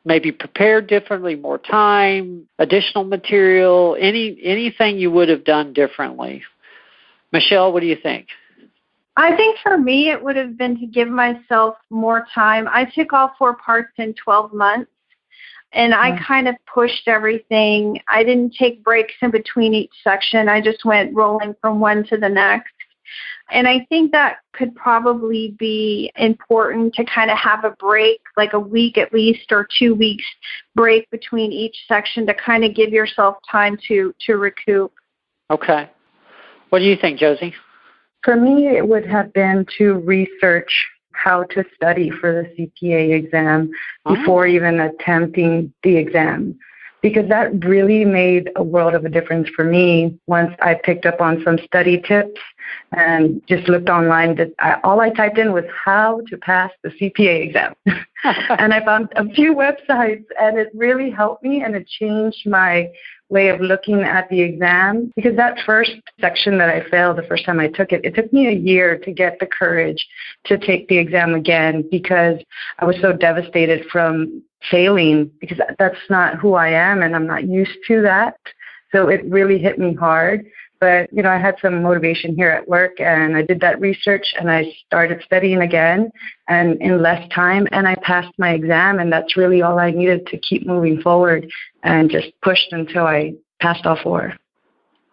Maybe prepared differently, more time, additional material, anything you would have done differently? Michelle, what do you think? I think for me, it would have been to give myself more time. I took all 4 parts in 12 months, and I kind of pushed everything. I didn't take breaks in between each section. I just went rolling from one to the next. And I think that could probably be important to kind of have a break, like a week at least or 2 weeks break between each section to kind of give yourself time to recoup. Okay. What do you think, Josie? For me, it would have been to research how to study for the CPA exam before even attempting the exam, because that really made a world of a difference for me once I picked up on some study tips and just looked online. All I typed in was how to pass the CPA exam. And I found a few websites, and it really helped me, and it changed my way of looking at the exam, because that first section that I failed the first time I took it, it took me a year to get the courage to take the exam again, because I was so devastated from failing, because that's not who I am and I'm not used to that. So it really hit me hard. But, you know, I had some motivation here at work, and I did that research, and I started studying again and in less time, and I passed my exam, and that's really all I needed to keep moving forward, and just pushed until I passed all 4.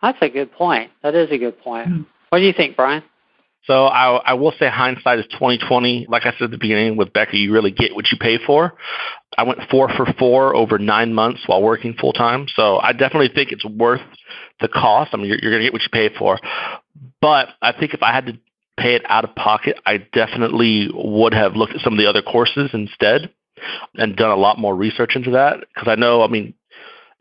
That's a good point. That is a good point. What do you think, Brian? So I will say hindsight is 20/20. Like I said at the beginning with Becca, you really get what you pay for. I went 4 for 4 over 9 months while working full time. So I definitely think it's worth the cost. I mean, you're going to get what you pay for. But I think if I had to pay it out of pocket, I definitely would have looked at some of the other courses instead and done a lot more research into that. Because I know, I mean,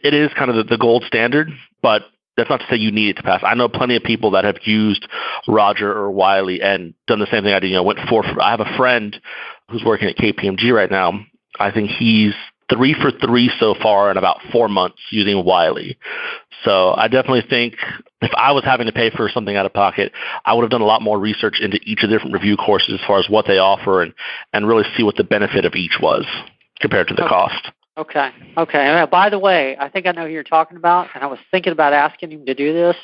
it is kind of the gold standard, but that's not to say you need it to pass. I know plenty of people that have used Roger or Wiley and done the same thing I did. You know, went 4 for. I have a friend who's working at KPMG right now. I think he's 3 for 3 so far in about 4 months using Wiley. So I definitely think if I was having to pay for something out of pocket, I would have done a lot more research into each of the different review courses as far as what they offer and really see what the benefit of each was compared to the cost. Okay. By the way, I think I know who you're talking about, and I was thinking about asking him to do this,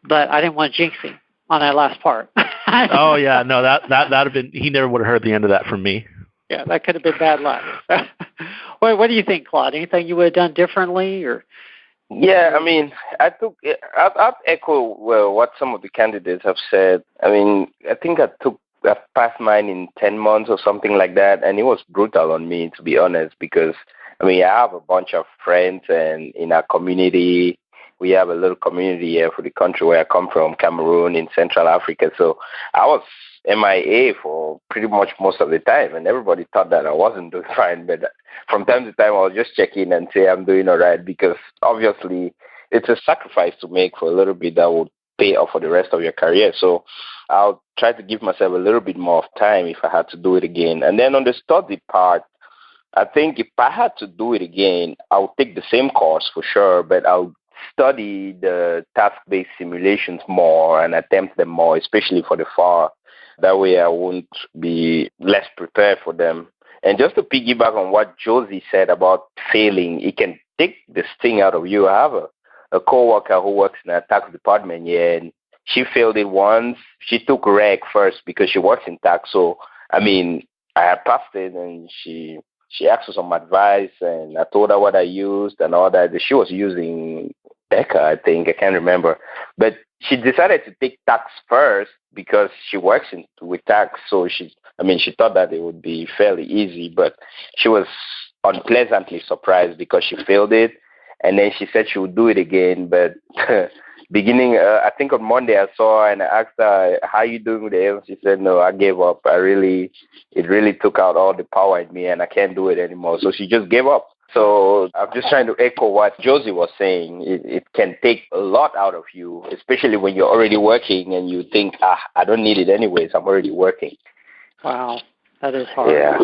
but I didn't want to jinx him on that last part. Oh yeah, no, that'd have been. He never would have heard the end of that from me. Yeah, that could have been bad luck. What do you think, Claude? Anything you would have done differently, or? Yeah, I mean, I'd echo what some of the candidates have said. I mean, I think I passed mine in 10 months or something like that, and it was brutal on me, to be honest, because, I mean, I have a bunch of friends, and in our community, we have a little community here for the country where I come from, Cameroon, in Central Africa. So I was MIA for pretty much most of the time, and everybody thought that I wasn't doing fine. But from time to time, I'll just check in and say I'm doing all right, because obviously it's a sacrifice to make for a little bit that would pay off for the rest of your career. So I'll try to give myself a little bit more of time if I had to do it again. And then on the study part, I think if I had to do it again, I would take the same course for sure, but I'll study the task-based simulations more and attempt them more, especially for the FAR. That way I won't be less prepared for them. And just to piggyback on what Josie said about failing, it can take the sting out of you. I have a coworker who works in a tax department here, and she failed it once. She took reg first because she works in tax. So, I mean, I had passed it, and she asked for some advice, and I told her what I used and all that. She was using Becca, I think. I can't remember. But she decided to take tax first because she works with tax. So she thought that it would be fairly easy, but she was unpleasantly surprised because she failed it. And then she said she would do it again. But beginning, I think on Monday I saw her and I asked her, how are you doing with the A's? She said, no, I gave up. It really took out all the power in me and I can't do it anymore. So she just gave up. So I'm just trying to echo what Josie was saying. It can take a lot out of you, especially when you're already working and you think, I don't need it anyways. I'm already working. Wow. That is hard. Yeah.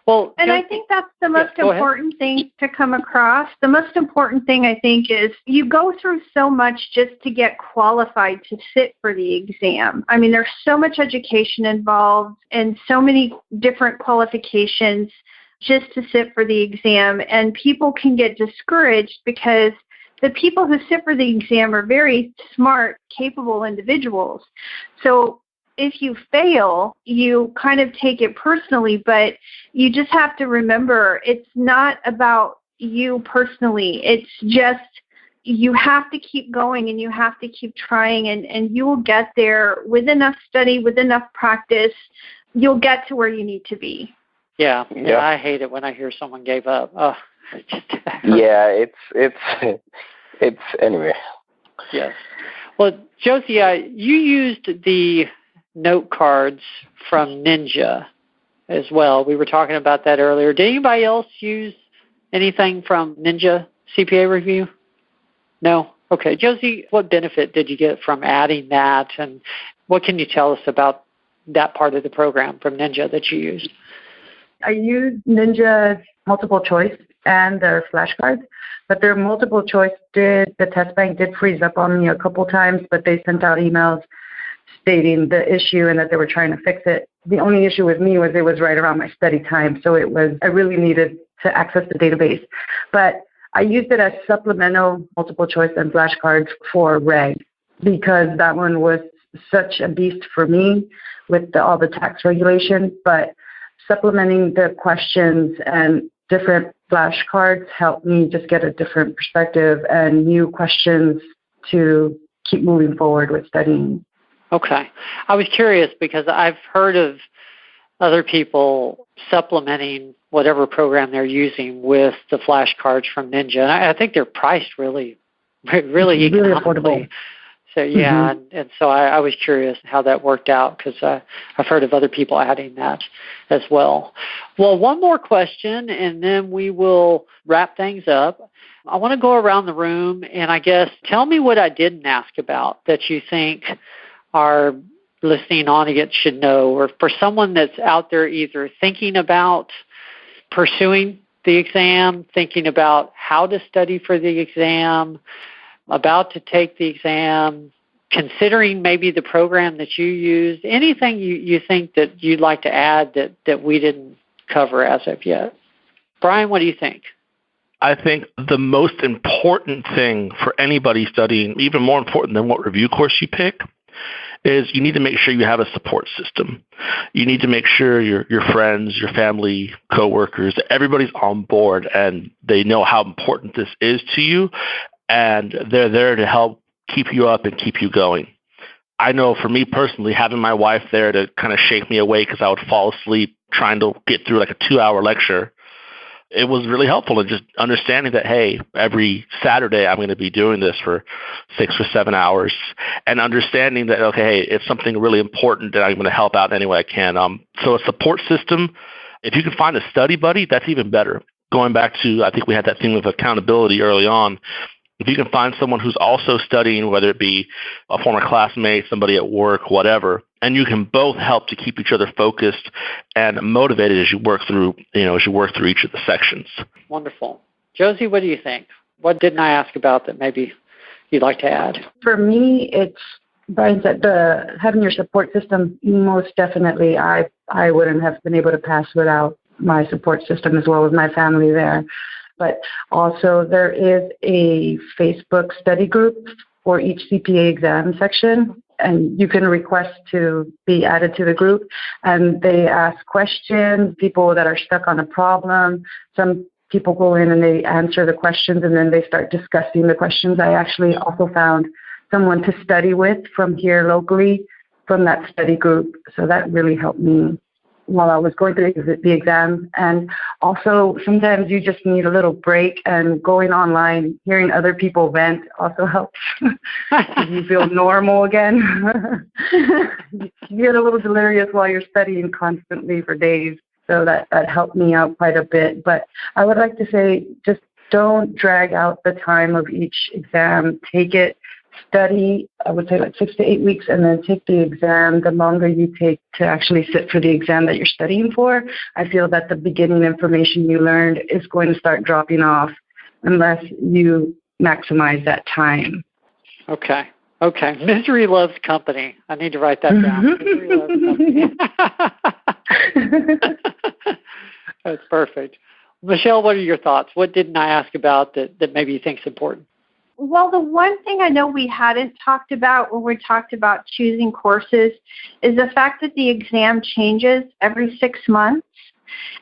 Well, and I think that's the most important thing to come across. The most important thing, I think, is you go through so much just to get qualified to sit for the exam. I mean, there's so much education involved and so many different qualifications just to sit for the exam. And people can get discouraged because the people who sit for the exam are very smart, capable individuals. So if you fail, you kind of take it personally, but you just have to remember it's not about you personally. It's just you have to keep going and you have to keep trying and you will get there with enough study, with enough practice. You'll get to where you need to be. Yeah, I hate it when I hear someone gave up. Oh, yeah, it's anyway. Yes. Well, Josie, you used the note cards from Ninja as well. We were talking about that earlier. Did anybody else use anything from Ninja CPA Review? No? Okay. Josie, what benefit did you get from adding that, and what can you tell us about that part of the program from Ninja that you used? I used Ninja multiple choice and their flashcards, but their multiple choice the test bank did freeze up on me a couple times, but they sent out emails stating the issue and that they were trying to fix it. The only issue with me was it was right around my study time, so I really needed to access the database. But I used it as supplemental multiple choice and flashcards for reg because that one was such a beast for me with all the tax regulation, but supplementing the questions and different flashcards helped me just get a different perspective and new questions to keep moving forward with studying. Okay. I was curious because I've heard of other people supplementing whatever program they're using with the flashcards from Ninja. And I think they're priced really economically. Really affordable. So, yeah, and so I was curious how that worked out because I've heard of other people adding that as well. Well, one more question, and then we will wrap things up. I want to go around the room, and I guess tell me what I didn't ask about that you think our listening audience should know, or for someone that's out there either thinking about pursuing the exam, thinking about how to study for the exam, about to take the exam, considering maybe the program that you used, anything you think that you'd like to add that we didn't cover as of yet. Brian, what do you think? I think the most important thing for anybody studying, even more important than what review course you pick, is you need to make sure you have a support system. You need to make sure your friends, your family, coworkers, everybody's on board and they know how important this is to you, and they're there to help keep you up and keep you going. I know for me personally, having my wife there to kind of shake me awake because I would fall asleep trying to get through like a 2-hour lecture, it was really helpful in just understanding that, hey, every Saturday I'm going to be doing this for 6 or 7 hours, and understanding that, okay, hey, it's something really important that I'm going to help out any way I can. So a support system, if you can find a study buddy, that's even better. Going back to, I think we had that thing with accountability early on. If you can find someone who's also studying, whether it be a former classmate, somebody at work, whatever, and you can both help to keep each other focused and motivated as you work through each of the sections. Wonderful. Josie, what do you think? What didn't I ask about that maybe you'd like to add? For me, it's, Brian said, having your support system, most definitely. I wouldn't have been able to pass without my support system as well as my family there. But also there is a Facebook study group for each CPA exam section, and you can request to be added to the group. And they ask questions, people that are stuck on a problem. Some people go in and they answer the questions and then they start discussing the questions. I actually also found someone to study with from here locally, from that study group. So that really helped me while I was going through the exams. And also sometimes you just need a little break, and going online, hearing other people vent also helps. You feel normal again. You get a little delirious while you're studying constantly for days. So that helped me out quite a bit. But I would like to say, just don't drag out the time of each exam. Take it, study, I would say like 6 to 8 weeks, and then take the exam. The longer you take to actually sit for the exam that you're studying for, I feel that the beginning information you learned is going to start dropping off unless you maximize that time. Okay. Misery loves company. I need to write that down. Misery loves company. That's perfect. Michelle, what are your thoughts? What didn't I ask about that maybe you think is important? Well, the one thing I know we hadn't talked about when we talked about choosing courses is the fact that the exam changes every 6 months.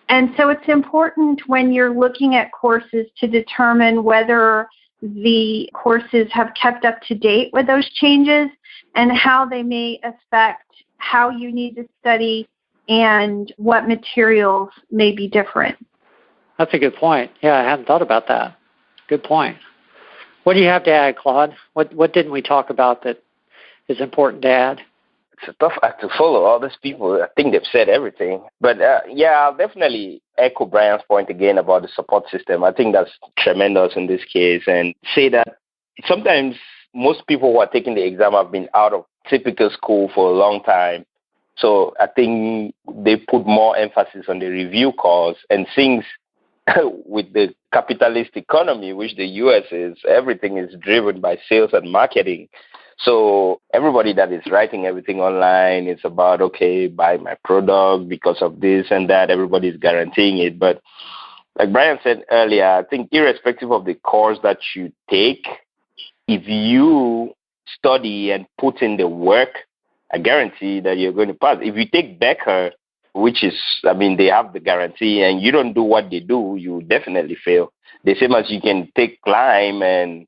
And so it's important when you're looking at courses to determine whether the courses have kept up to date with those changes and how they may affect how you need to study and what materials may be different. That's a good point. Yeah, I hadn't thought about that. Good point. What do you have to add, Claude? What didn't we talk about that is important to add? It's a tough act to follow. All these people, I think they've said everything. But I'll definitely echo Brian's point again about the support system. I think that's tremendous in this case, and say that sometimes most people who are taking the exam have been out of typical school for a long time. So I think they put more emphasis on the review course, and things with the capitalist economy, which the U.S. is, everything is driven by sales and marketing. So everybody that is writing everything online, it's about, okay, buy my product because of this and that. Everybody's guaranteeing it. But like Brian said earlier, I think irrespective of the course that you take, if you study and put in the work, I guarantee that you're going to pass. If you take Becker, which is, they have the guarantee, and you don't do what they do, you definitely fail. The same as you can take climb and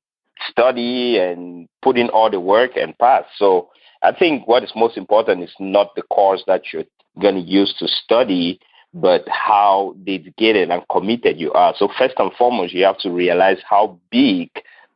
study and put in all the work and pass. So I think what is most important is not the course that you're going to use to study, but how dedicated and committed you are. So first and foremost, you have to realize how big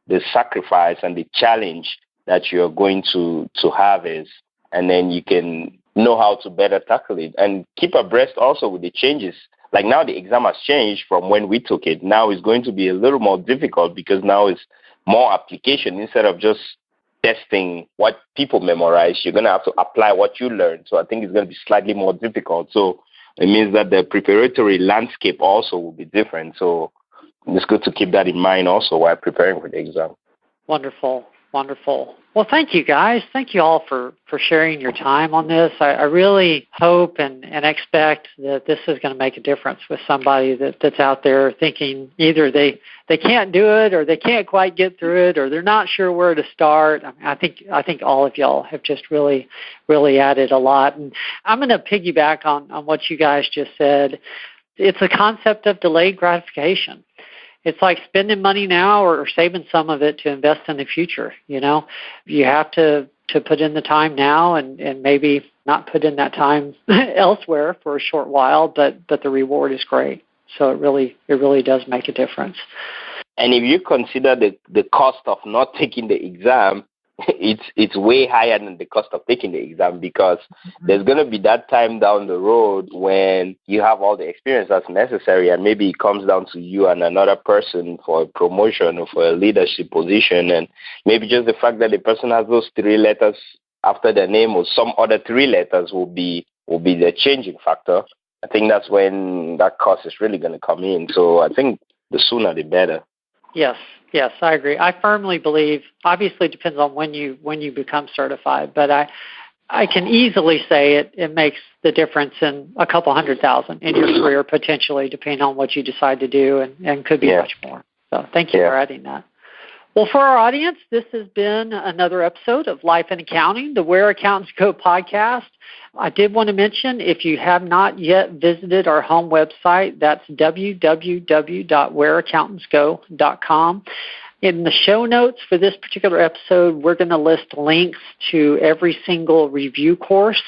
the sacrifice and the challenge that you're going to have is, and then you can know how to better tackle it and keep abreast also with the changes. Like now the exam has changed from when we took it. Now it's going to be a little more difficult because now it's more application instead of just testing what people memorize. You're going to have to apply what you learned. So I think it's going to be slightly more difficult. So it means that the preparatory landscape also will be different. So it's good to keep that in mind also while preparing for the exam. Wonderful. Well, thank you, guys. Thank you all for sharing your time on this. I really hope and expect that this is going to make a difference with somebody that's out there thinking either they can't do it or they can't quite get through it or they're not sure where to start. I think all of y'all have just really, really added a lot. And I'm going to piggyback on what you guys just said. It's a concept of delayed gratification. It's like spending money now or saving some of it to invest in the future. You have to put in the time now and maybe not put in that time elsewhere for a short while, but the reward is great. So it really does make a difference. And if you consider the cost of not taking the exam, it's way higher than the cost of taking the exam, because there's going to be that time down the road when you have all the experience that's necessary, and maybe it comes down to you and another person for a promotion or for a leadership position, and maybe just the fact that the person has those 3 letters after their name or some other 3 letters will be the changing factor. I think that's when that cost is really going to come in. So I think the sooner the better. Yes, I agree. I firmly believe, obviously it depends on when you become certified, but I can easily say it makes the difference in a couple $100,000 in your career potentially, depending on what you decide to do, and could be much more. So thank you for adding that. Well, for our audience, this has been another episode of Life in Accounting, the Where Accountants Go podcast. I did want to mention, if you have not yet visited our home website, that's www.whereaccountantsgo.com. In the show notes for this particular episode, we're going to list links to every single review course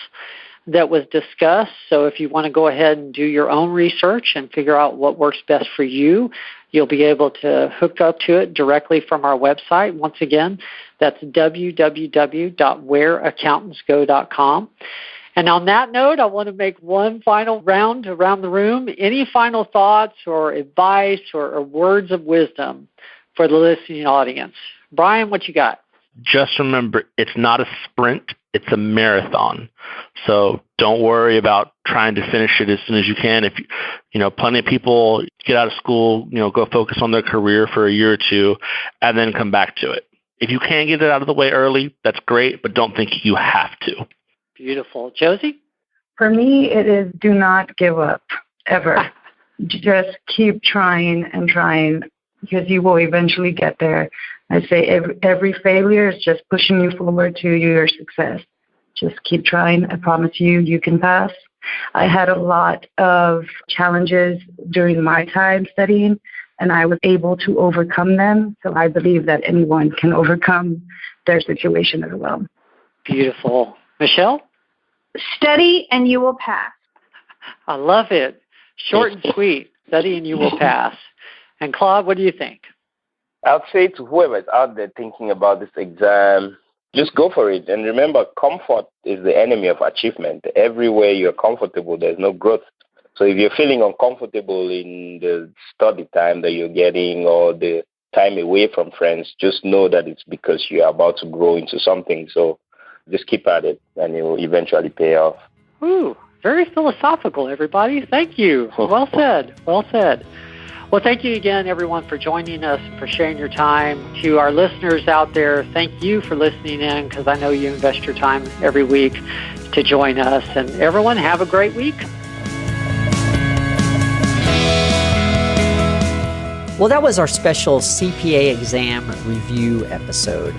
that was discussed. So if you want to go ahead and do your own research and figure out what works best for you, you'll be able to hook up to it directly from our website. Once again, that's www.whereaccountantsgo.com. And on that note, I want to make one final round around the room. Any final thoughts or advice or words of wisdom for the listening audience? Brian, what you got? Just remember, it's not a sprint, it's a marathon. So don't worry about trying to finish it as soon as you can. If plenty of people get out of school, go focus on their career for a year or two and then come back to it. If you can get it out of the way early, that's great, but don't think you have to. Beautiful. Josie? For me, it is do not give up, ever. Just keep trying and trying, because you will eventually get there. I say every failure is just pushing you forward to your success. Just keep trying. I promise you can pass. I had a lot of challenges during my time studying, and I was able to overcome them. So I believe that anyone can overcome their situation as well. Beautiful. Michelle? Study and you will pass. I love it. Short and sweet. Study and you will pass. And Claude, what do you think? I'll say to whoever's out there thinking about this exam, just go for it. And remember, comfort is the enemy of achievement. Everywhere you're comfortable, there's no growth. So if you're feeling uncomfortable in the study time that you're getting or the time away from friends, just know that it's because you're about to grow into something. So just keep at it, and it will eventually pay off. Ooh, very philosophical, everybody. Thank you. Well said. Well said. Well, thank you again, everyone, for joining us and for sharing your time. To our listeners out there, thank you for listening in, because I know you invest your time every week to join us. And everyone, have a great week. Well, that was our special CPA exam review episode.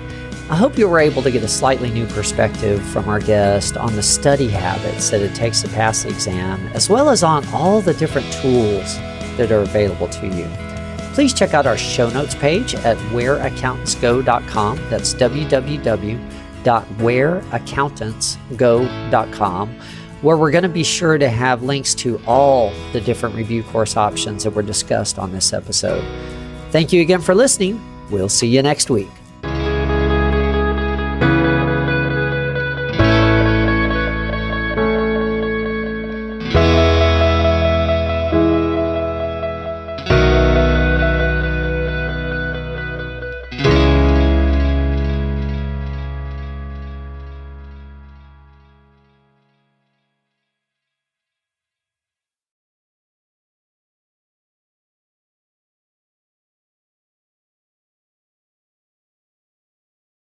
I hope you were able to get a slightly new perspective from our guest on the study habits that it takes to pass the exam, as well as on all the different tools that are available to you. Please check out our show notes page at whereaccountantsgo.com. That's www.whereaccountantsgo.com, where we're going to be sure to have links to all the different review course options that were discussed on this episode. Thank you again for listening. We'll see you next week.